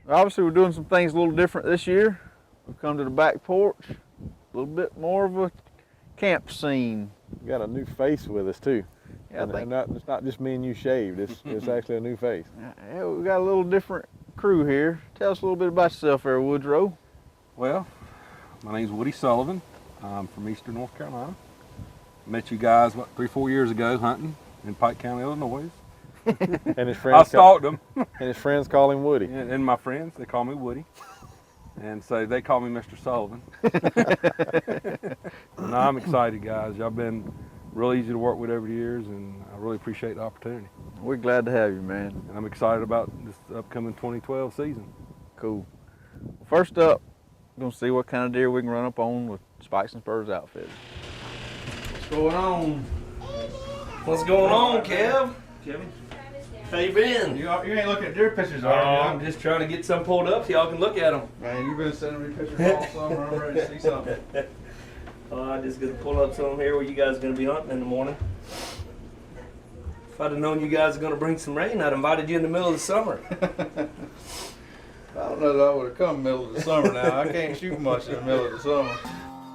Obviously, we're doing some things a little different this year. We've come to the back porch, a little bit more of a camp scene. We got a new face with us too. Yeah, It's not just me and you shaved, it's actually a new face. Yeah, we got a little different crew here. Tell us a little bit about yourself there, Woodrow. Well, my name's Woody Sullivan. I'm from Eastern North Carolina. Met you guys, 3-4 years ago hunting in Pike County, Illinois. And his friends I stalked him. And his friends call him Woody. And my friends, they call me Woody. And so they call me Mr. Sullivan. No, I'm excited, guys. Y'all been real easy to work with over the years, and I really appreciate the opportunity. We're glad to have you, man. And I'm excited about this upcoming 2012 season. Cool. First up, we're going to see what kind of deer we can run up on with Spikes N Spurs Outfitters. What's going on? What's going on, Kev? Kevin? How you been? You ain't looking at deer pictures, Oh, I'm just trying to get some pulled up so y'all can look at them. Man, you've been sending me pictures all summer. I'm ready to see something. I just gonna pull up some here where you guys are gonna be hunting in the morning. If I'd have known you guys are gonna bring some rain, I'd invited you in the middle of the summer. I don't know that I would have come middle of the summer now. I can't shoot much in the middle of the summer.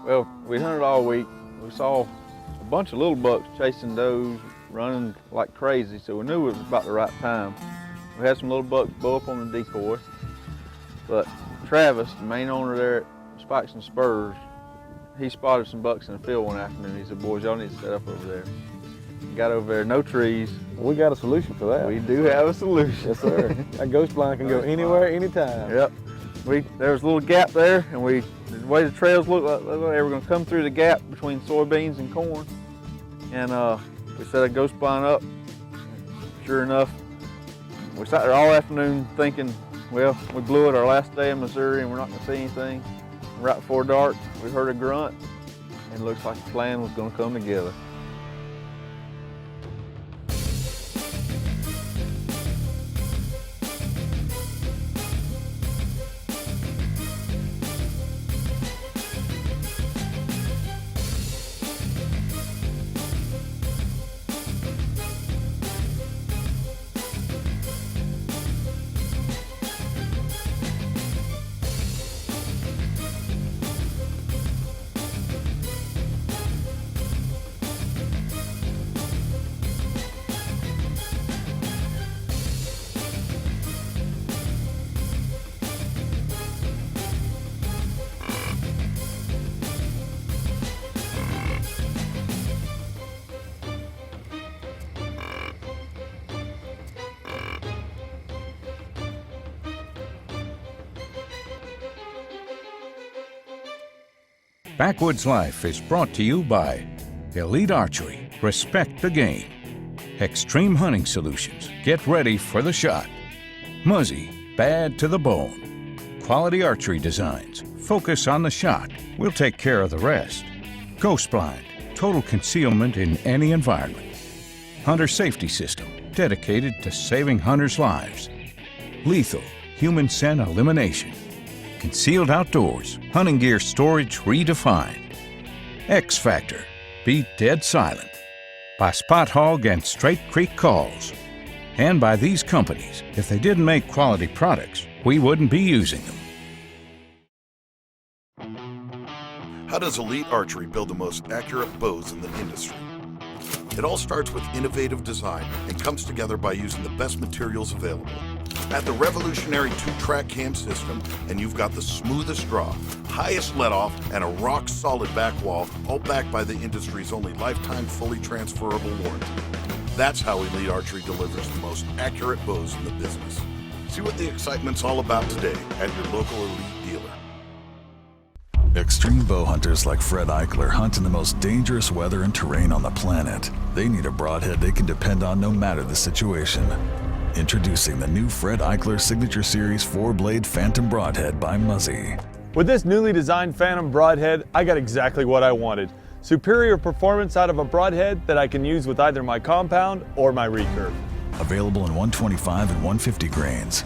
Well, we hunted all week. We saw a bunch of little bucks chasing does, running like crazy, so we knew it was about the right time. We had some little bucks bow up on the decoy, but Travis, the main owner there at Spikes N Spurs, he spotted some bucks in the field one afternoon. He said, boys, y'all need to set up over there. Got over there, no trees. We got a solution for that. We do have a solution. Yes, sir. That ghost blind can go anywhere, anytime. Yep. There was a little gap there, and the way the trails looked like they were going to come through the gap between soybeans and corn. And we set a ghost blind up. Sure enough, we sat there all afternoon thinking, well, we blew it our last day in Missouri and we're not going to see anything. Right before dark, we heard a grunt, and it looks like the plan was going to come together. Backwoods Life is brought to you by Elite Archery, respect the game. Extreme Hunting Solutions, get ready for the shot. Muzzy, bad to the bone. Quality Archery Designs, focus on the shot. We'll take care of the rest. Ghost Blind, total concealment in any environment. Hunter Safety System, dedicated to saving hunters' lives. Lethal, human scent elimination. Concealed Outdoors, hunting gear storage redefined. X Factor, be dead silent. By Spot Hog and Straight Creek Calls. And by these companies. If they didn't make quality products, we wouldn't be using them. How does Elite Archery build the most accurate bows in the industry? It all starts with innovative design and comes together by using the best materials available. Add the revolutionary 2-track cam system, and you've got the smoothest draw, highest let-off, and a rock-solid back wall, all backed by the industry's only lifetime fully transferable warranty. That's how Elite Archery delivers the most accurate bows in the business. See what the excitement's all about today at your local Elite dealer. Extreme bow hunters like Fred Eichler hunt in the most dangerous weather and terrain on the planet. They need a broadhead they can depend on no matter the situation. Introducing the new Fred Eichler Signature Series 4-blade Phantom Broadhead by Muzzy. With this newly designed Phantom Broadhead, I got exactly what I wanted. Superior performance out of a broadhead that I can use with either my compound or my recurve. Available in 125 and 150 grains.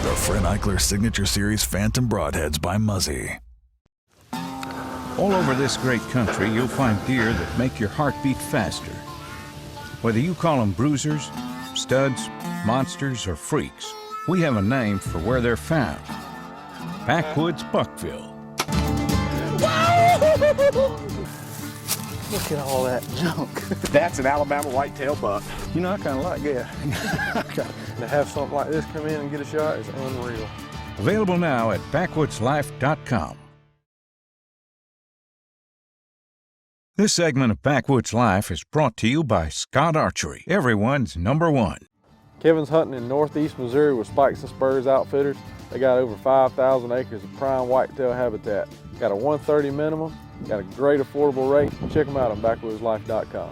The Fred Eichler Signature Series Phantom Broadheads by Muzzy. All over this great country, you'll find deer that make your heart beat faster. Whether you call them bruisers, studs, monsters, or freaks, we have a name for where they're found. Backwoods Buckville. Look at all that junk. That's an Alabama whitetail buck. You know, I kind of like that. To have something like this come in and get a shot is unreal. Available now at backwoodslife.com. This segment of Backwoods Life is brought to you by Scott Archery, everyone's #1. Kevin's hunting in northeast Missouri with Spikes N Spurs Outfitters. They got over 5,000 acres of prime whitetail habitat. Got a 130 minimum, got a great affordable rate. Check them out on backwoodslife.com.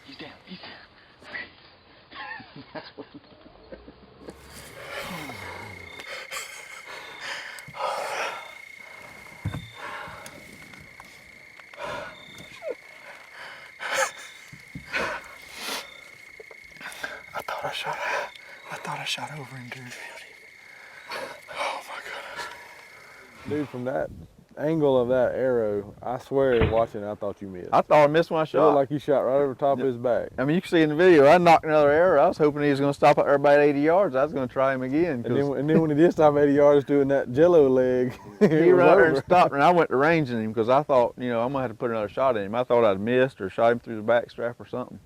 He's down. That's what. I thought I shot over him, dude. Oh my goodness. Dude, from that angle of that arrow, I swear watching it, I thought you missed. I thought I missed my It shot. looked like you shot right over top of his back. I mean, you can see in the video, I knocked another arrow. I was hoping he was going to stop up there about 80 yards. I was going to try him again. And then when he did stop 80 yards doing that jello leg, He ran there and stopped, and I went to ranging him because I thought, you know, I'm going to have to put another shot in him. I thought I'd missed or shot him through the back strap or something.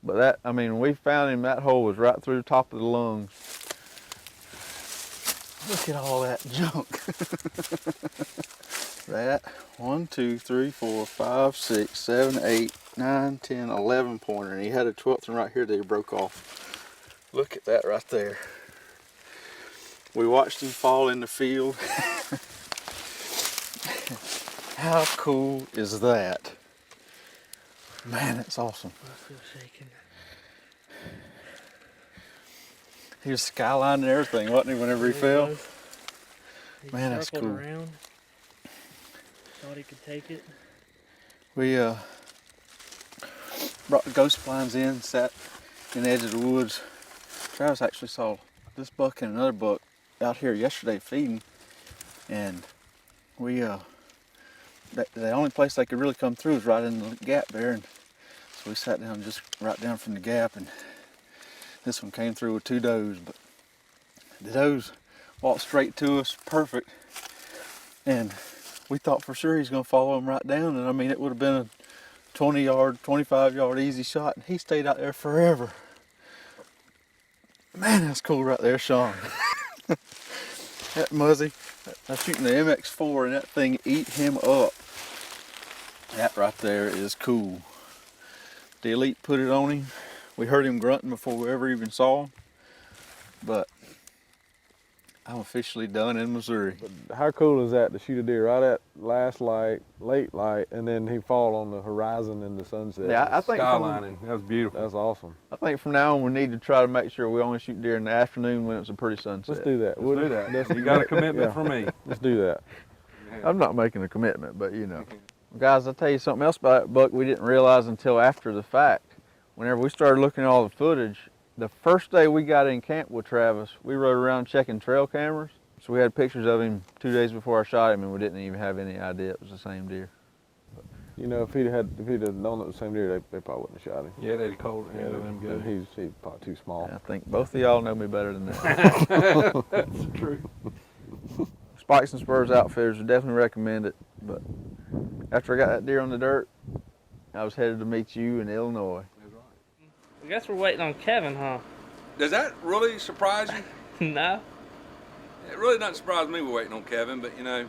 But that, I mean, when we found him, that hole was right through the top of the lungs. Look at all that junk. That 1, 2, 3, 4, 5, 6, 7, 8, 9, 10, 11 pointer, and he had a 12th one right here that he broke off. Look at that right there. We watched him fall in the field. How cool is that? Man, that's awesome. I'm still shaking. He was skylining and everything, wasn't he, whenever he fell? He Man, that's circled cool. around. Thought he could take it. We brought the ghost blinds in, sat in the edge of the woods. Travis actually saw this buck and another buck out here yesterday feeding, and we the only place they could really come through is right in the gap there, and so we sat down just right down from the gap, and this one came through with 2 does, but the does walked straight to us, perfect, and we thought for sure he's going to follow him right down, and I mean it would have been a 20-yard, 25-yard easy shot, and he stayed out there forever. Man, that's cool right there, Sean. That Muzzy, I'm shooting the MX4 and that thing eat him up. That right there is cool. The Elite put it on him. We heard him grunting before we ever even saw him. But I'm officially done in Missouri. But how cool is that to shoot a deer right at last light, late light, and then he fall on the horizon in the sunset? Yeah, I think Skylining, that was beautiful. That's awesome. I think from now on we need to try to make sure we only shoot deer in the afternoon when it's a pretty sunset. Let's do that. Let's do that. You got a commitment from me. Let's do that. I'm not making a commitment, but you know. Guys, I'll tell you something else about that buck we didn't realize until after the fact. Whenever we started looking at all the footage, the first day we got in camp with Travis, we rode around checking trail cameras. So we had pictures of him 2 days before I shot him, and we didn't even have any idea it was the same deer. You know, if he'd have known it was the same deer, they probably wouldn't have shot him. Yeah, they'd called him good. He's probably too small. I think both of y'all know me better than that. That's true. Spikes N Spurs Outfitters would definitely recommend it, but after I got that deer on the dirt, I was headed to meet you in Illinois. I guess we're waiting on Kevin, huh? Does that really surprise you? No. It really doesn't surprise me we're waiting on Kevin, but you know,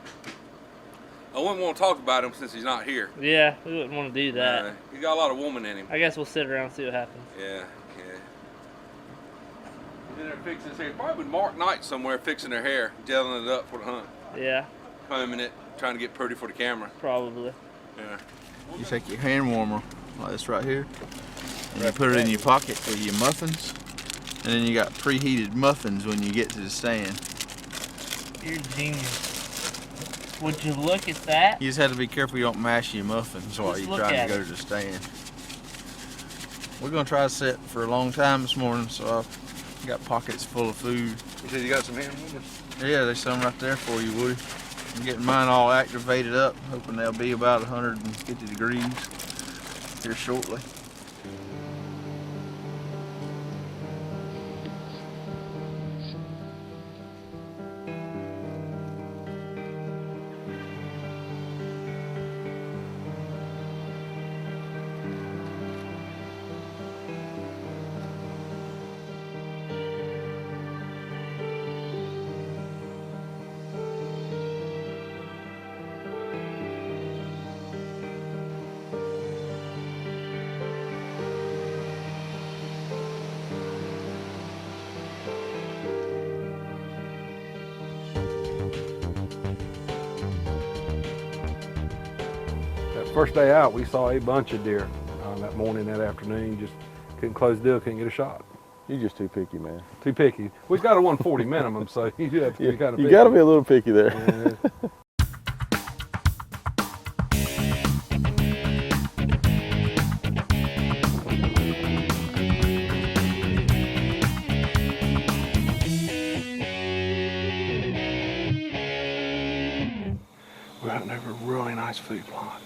I wouldn't want to talk about him since he's not here. Yeah, we wouldn't want to do that. He's got a lot of woman in him. I guess we'll sit around and see what happens. Yeah. He's in there fixing his hair. Probably with Mark Knight somewhere fixing their hair, gelling it up for the hunt. Yeah. Combing it, trying to get pretty for the camera. Probably. Yeah. You take your hand warmer like this right here, and you put it in your pocket with your muffins, and then you got preheated muffins when you get to the stand. You're a genius. Would you look at that? You just have to be careful you don't mash your muffins while you're trying to go to the stand. We're gonna try to sit for a long time this morning, so I've got pockets full of food. You said you got some hand warmers? Yeah, there's some right there for you, Woody. I'm getting mine all activated up, hoping they'll be about 150 degrees here shortly. First day out, we saw a bunch of deer that morning, that afternoon. Just couldn't close the deal, couldn't get a shot. You're just too picky, man. Too picky. We've got a 140 minimum, so you do have to be kind of picky. You got to be a little picky there. Yeah. We're hunting over a really nice food plot.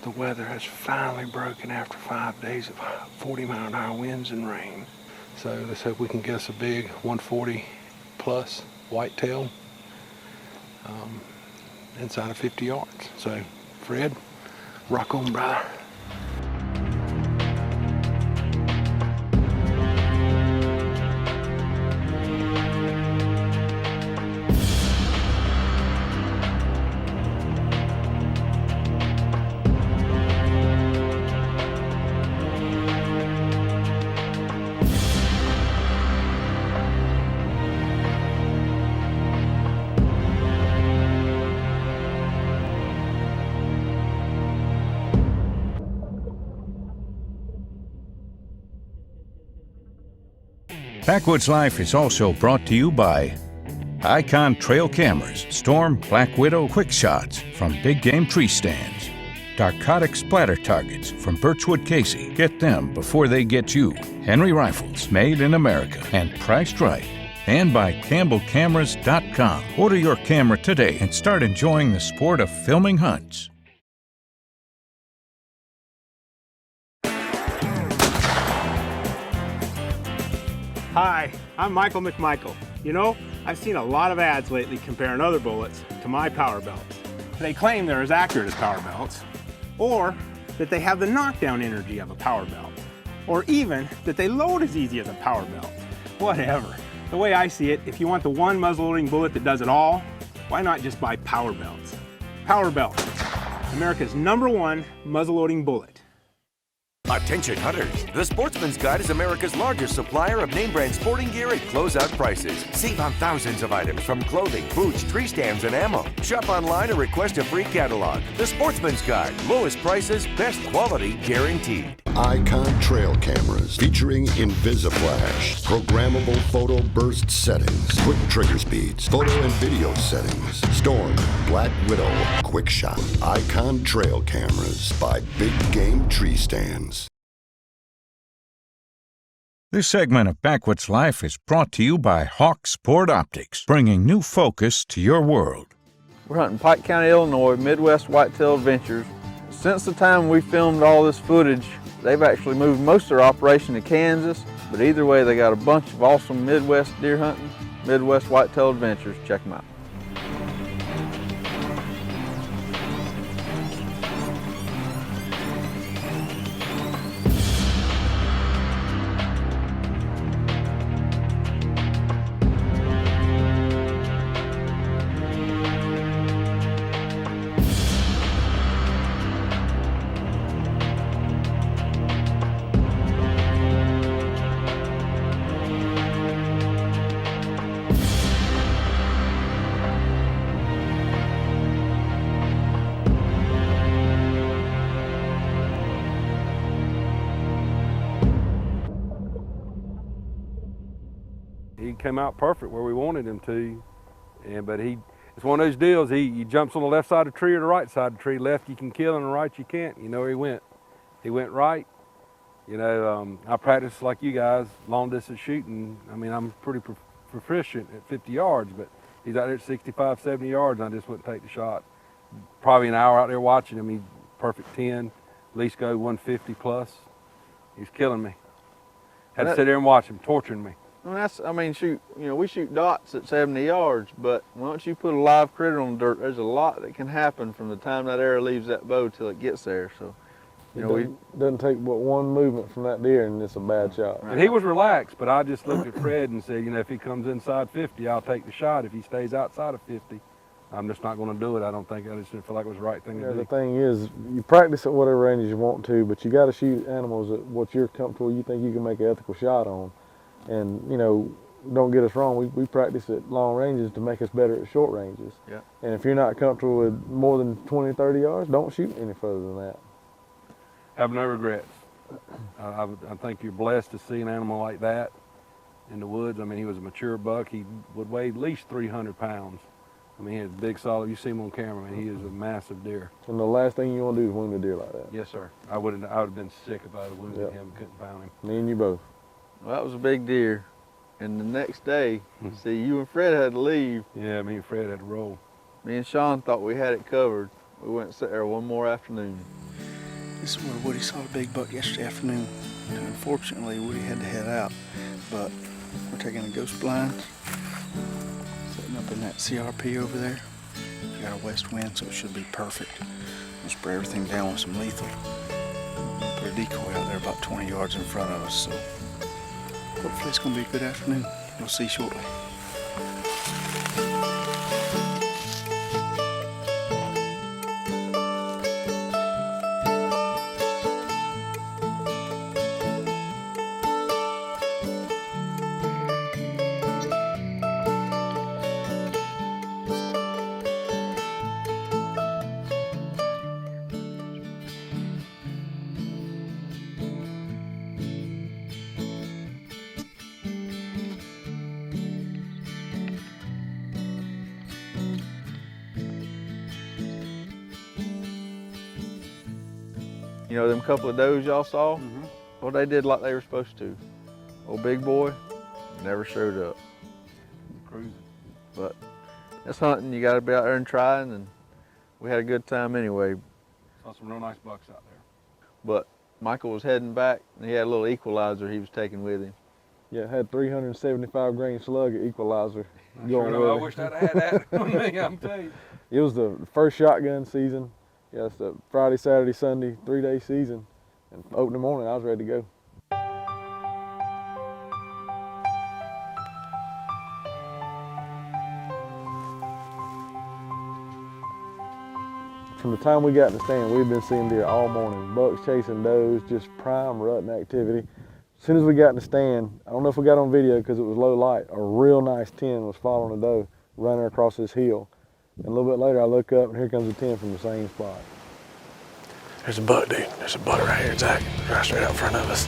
The weather has finally broken after 5 days of 40-mile-an-hour winds and rain. So let's hope we can get us a big 140 plus whitetail inside of 50 yards. So Fred, rock on, brother. Backwoods Life is also brought to you by Icon Trail Cameras, Storm, Black Widow, Quick Shots from Big Game Tree Stands, Narcotic Splatter Targets from Birchwood Casey. Get them before they get you. Henry Rifles, made in America and priced right. And by CampbellCameras.com. Order your camera today and start enjoying the sport of filming hunts. Hi, I'm Michael McMichael. You know, I've seen a lot of ads lately comparing other bullets to my power belts. They claim they're as accurate as power belts, or that they have the knockdown energy of a power belt, or even that they load as easy as a power belt. Whatever. The way I see it, if you want the one muzzleloading bullet that does it all, why not just buy power belts? Power Belts, America's #1 muzzleloading bullet. Attention hunters! The Sportsman's Guide is America's largest supplier of name brand sporting gear at closeout prices. Save on thousands of items from clothing, boots, tree stands, and ammo. Shop online or request a free catalog. The Sportsman's Guide. Lowest prices, best quality guaranteed. Icon trail cameras featuring InvisiFlash, programmable photo burst settings, quick trigger speeds, photo and video settings, Storm, Black Widow, Quick Shot. Icon trail cameras by Big Game Tree Stands. This segment of Backwoods Life is brought to you by Hawk Sport Optics, bringing new focus to your world. We're hunting Pike County, Illinois, Midwest Whitetail Adventures. Since the time we filmed all this footage, they've actually moved most of their operation to Kansas, but either way, they got a bunch of awesome Midwest deer hunting, Midwest Whitetail Adventures. Check them out. He came out perfect where we wanted him to, but it's one of those deals. He jumps on the left side of the tree or the right side of the tree. Left you can kill, and the right you can't. You know where he went. He went right. You know, I practice like you guys, long distance shooting. I mean, I'm pretty proficient at 50 yards, but he's out there at 65, 70 yards, and I just wouldn't take the shot. Probably an hour out there watching him, he's perfect 10, at least go 150 plus. He's killing me. Had to sit there and watch him, torturing me. I mean, shoot, you know, we shoot dots at 70 yards, but once you put a live critter on the dirt, there's a lot that can happen from the time that arrow leaves that bow till it gets there. So, you know, it doesn't take but one movement from that deer and it's a bad shot. And he was relaxed, but I just looked at Fred and said, you know, if he comes inside 50, I'll take the shot. If he stays outside of 50, I'm just not going to do it. I don't think, I just didn't feel like it was the right thing to do. The thing is, you practice at whatever ranges you want to, but you got to shoot animals at what you're comfortable, you think you can make an ethical shot on. And, you know, don't get us wrong, we practice at long ranges to make us better at short ranges. Yeah. And if you're not comfortable with more than 20, 30 yards, don't shoot any further than that. Have no regrets. I think you're blessed to see an animal like that in the woods. I mean, he was a mature buck. He would weigh at least 300 pounds. I mean, he had big, solid, you see him on camera, man, he is a massive deer. And the last thing you want to do is wound a deer like that. Yes, sir. I would have been sick if I had wounded him, couldn't pound him. Me and you both. Well, that was a big deer. And the next day, see, you and Fred had to leave. Yeah, me and Fred had to roll. Me and Sean thought we had it covered. We went and sat there one more afternoon. This is where Woody saw a big buck yesterday afternoon. Unfortunately, Woody had to head out, but we're taking a ghost blind, setting up in that CRP over there. We got a west wind, so it should be perfect. We'll spray everything down with some lethal. Put a decoy out there about 20 yards in front of us, so hopefully it's going to be a good afternoon. We'll see shortly. You know them couple of does y'all saw? Well, they did like they were supposed to. Old big boy never showed up. Cruising. But that's hunting. You got to be out there and trying, and we had a good time anyway. Saw some real nice bucks out there. But Michael was heading back, and he had a little equalizer he was taking with him. Yeah, it had 375 grain slug equalizer. I wish I'd had that on me, I'm telling you. It was the first shotgun season. Yeah, it's the Friday, Saturday, Sunday, 3-day season. And opening morning, I was ready to go. From the time we got in the stand, we've been seeing deer all morning. Bucks chasing does, just prime rutting activity. As soon as we got in the stand, I don't know if we got on video because it was low light, a real nice 10 was following a doe, running across this hill. And a little bit later, I look up and here comes a 10 from the same spot. There's a buck, dude. There's a buck right here, Zach. Right straight out in front of us.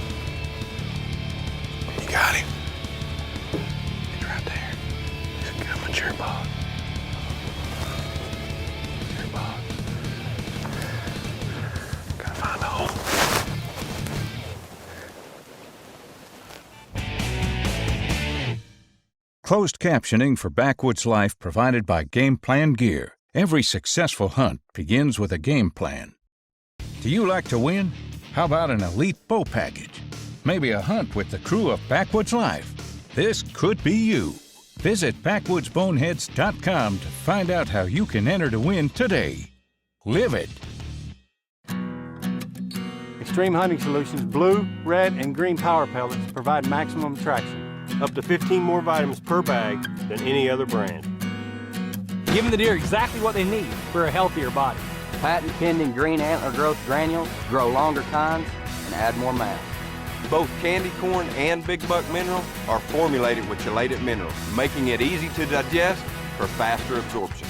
You got him. He's right there. He's a good mature buck. Mature buck. Gotta find a hole. Closed captioning for Backwoods Life provided by Game Plan Gear. Every successful hunt begins with a game plan. Do you like to win? How about an elite bow package? Maybe a hunt with the crew of Backwoods Life? This could be you. Visit backwoodsboneheads.com to find out how you can enter to win today. Live it. Extreme Hunting Solutions blue, red, and green power pellets provide maximum traction. Up to 15 more vitamins per bag than any other brand. Giving the deer exactly what they need for a healthier body. Patent pending green antler growth granules grow longer tines and add more mass. Both candy corn and Big Buck Mineral are formulated with chelated minerals, making it easy to digest for faster absorption.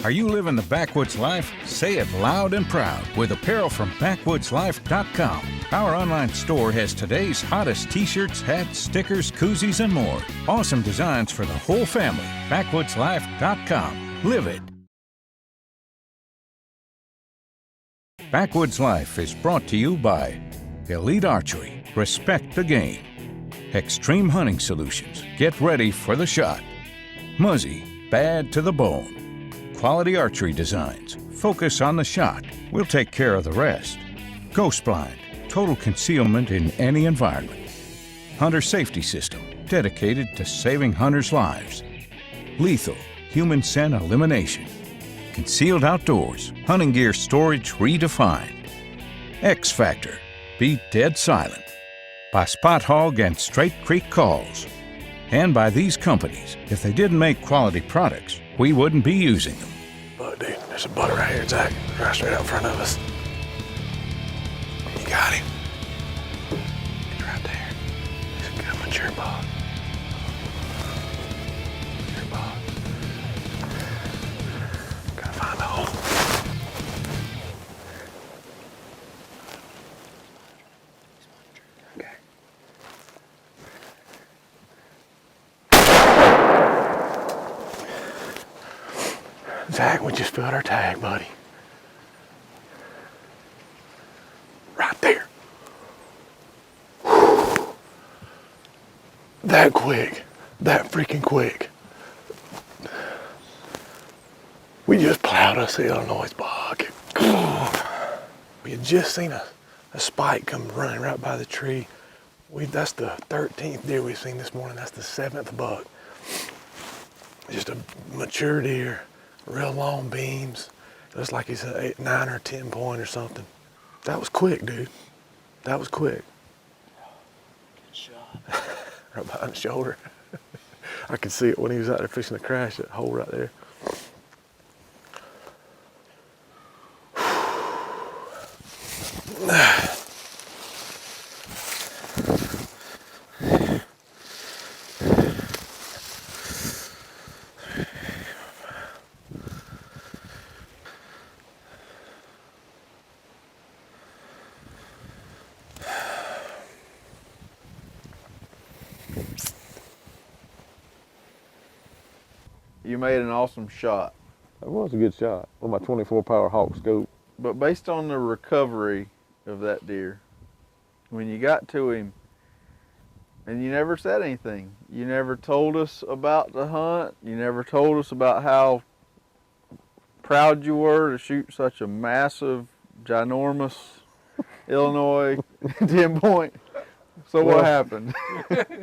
Are you living the backwoods life? Say it loud and proud with apparel from backwoodslife.com. Our online store has today's hottest t-shirts, hats, stickers, koozies, and more. Awesome designs for the whole family. Backwoodslife.com. Live it. Backwoods Life is brought to you by Elite Archery. Respect the game. Extreme Hunting Solutions. Get ready for the shot. Muzzy. Bad to the bone. Quality archery designs. Focus on the shot. We'll take care of the rest. Ghost Blind. Total concealment in any environment. Hunter Safety System. Dedicated to saving hunters' lives. Lethal. Human scent elimination. Concealed Outdoors. Hunting gear storage redefined. X Factor. Be dead silent. By Spot Hog and Straight Creek Calls. And by these companies. If they didn't make quality products, we wouldn't be using them. Look, dude, there's a butt right here, Zach. Right straight out in front of us. You got him. He's right there. He's a good mature buck. Mature buck. Gotta find a hole. Okay. Zach, we just filled our tag, buddy. Right there. That quick. That freaking quick. We just plowed us the Illinois buck. We had just seen a spike come running right by the tree. That's the 13th deer we've seen this morning. That's the 7th buck. Just a mature deer. Real long beams. Looks like he's an 9 or 10 point or something. That was quick, dude. That was quick. Good shot. Right behind the shoulder. I could see it when he was out there fishing to crash that hole right there. You made an awesome shot. That was a good shot with my 24 power Hawk scope. But based on the recovery of that deer, when you got to him, and you never said anything. You never told us about the hunt. You never told us about how proud you were to shoot such a massive, ginormous Illinois 10 point. So what happened?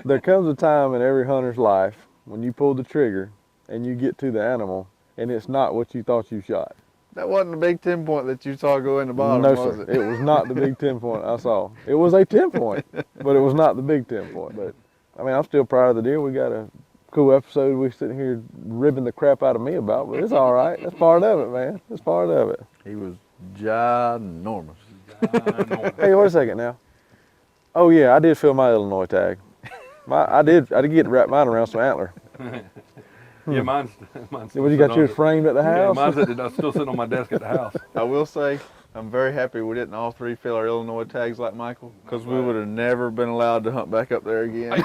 There comes a time in every hunter's life when you pull the trigger and you get to the animal and it's not what you thought you shot. That wasn't the big 10 point that you saw go in the bottom, no, was sir. it? It was not the big 10 point I saw. It was a 10 point, but it was not the big 10 point. But I mean, I'm still proud of the deer. We got a cool episode we're sitting here ribbing the crap out of me about, but it's all right. That's part of it, man. That's part of it. He was ginormous. Hey, wait a second now. Oh yeah, I did fill my Illinois tag. I did get to wrap mine around some antler. Yeah, mine's What, you got yours framed at the house? Yeah, mine's still sitting on my desk at the house. I will say, I'm very happy we didn't all three fill our Illinois tags like Michael, because we would have never been allowed to hunt back up there again.